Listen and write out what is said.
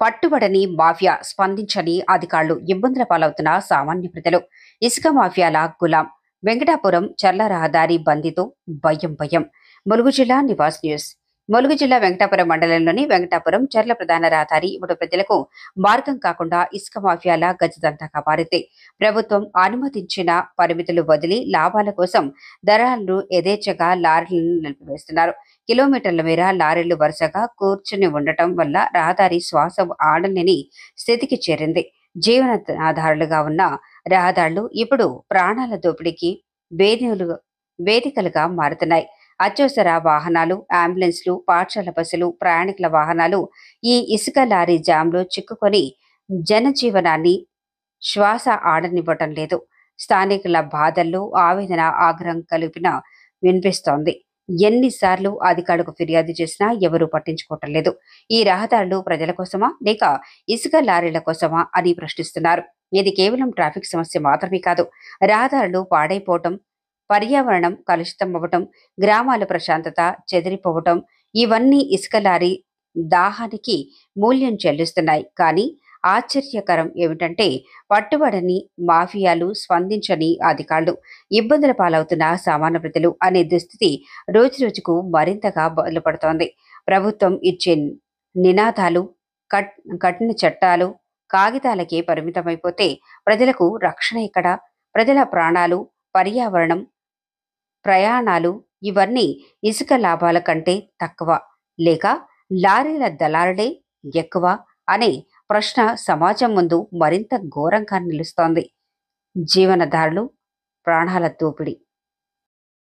పట్టుబడని mafia, స్పందించని అధికారులు, ఇబ్బందుల పాలవుతున్న సామాన్య ప్రజలు. ఇసుక మాఫియాల గులాం. వెంకటాపురం చర్ల రహదారి బందీతో భయం భయం. ములుగు జిల్లా నివాస్ న్యూస్. ములుగు జిల్లా వెంకటాపురం మండలంలోని వెంకటాపురం చర్ల ప్రధాన రహదారి ఇప్పుడు ప్రజలకు మార్గం కాకుండా ఇసుక మాఫియాల గజదంతాగా మారింది. ప్రభుత్వం అనుమతించిన పరిమితులు వదిలి లాభాల కోసం దళారులు యథేచ్ఛగా లారీలను నిలిపివేస్తున్నారు. కిలోమీటర్ల మేర లారీలు వరుసగా కూర్చుని ఉండటం వల్ల రహదారి శ్వాస ఆడలేని స్థితికి చేరింది. జీవనాధారాలుగా ఉన్న రహదారులు ఇప్పుడు ప్రాణాల దోపిడీకి వేదికలుగా మారుతున్నాయి. అత్యవసర వాహనాలు, అంబులెన్స్లు, పాఠశాల బస్సులు, ప్రయాణికుల వాహనాలు ఈ ఇసుక లారీ జామ్లో చిక్కుకొని జనజీవనాన్ని శ్వాస ఆడనివ్వటం లేదు. స్థానికుల బాధల్లో ఆవేదన, ఆగ్రహం కలిపిన వినిపిస్తోంది. ఎన్నిసార్లు అధికారులకు ఫిర్యాదు చేసినా ఎవరూ పట్టించుకోవటం లేదు. ఈ రహదారులు ప్రజల కోసమా లేక ఇసుక లారీల కోసమా అని ప్రశ్నిస్తున్నారు. ఇది కేవలం ట్రాఫిక్ సమస్య మాత్రమే కాదు. రహదారులు పాడైపోవటం, పర్యావరణం కలుషితం అవ్వటం, గ్రామాల ప్రశాంతత చెదిరిపోవటం ఇవన్నీ ఇసుక లారీ దాహానికి మూల్యం చెల్లిస్తున్నాయి. కానీ ఆశ్చర్యకరం ఏమిటంటే పట్టుబడని మాఫియాలు, స్పందించని అధికారులు, ఇబ్బందుల పాలవుతున్న సామాన్య ప్రజలు అనే దుస్థితి రోజురోజుకు మరింతగా బయలుపడుతోంది. ప్రభుత్వం ఇచ్చే నినాదాలు, కఠిన చట్టాలు కాగితాలకే పరిమితమైపోతే ప్రజలకు రక్షణ ఎక్కడ? ప్రజల ప్రాణాలు, పర్యావరణం, ప్రయాణాలు ఇవన్నీ ఇసుక లాభాల కంటే తక్కువ లేక లారీల దళారులే ఎక్కువ అనే ప్రశ్న సమాజం ముందు మరింత ఘోరంగా నిలుస్తోంది. జీవనధారులు, ప్రాణాల దోపిడీ.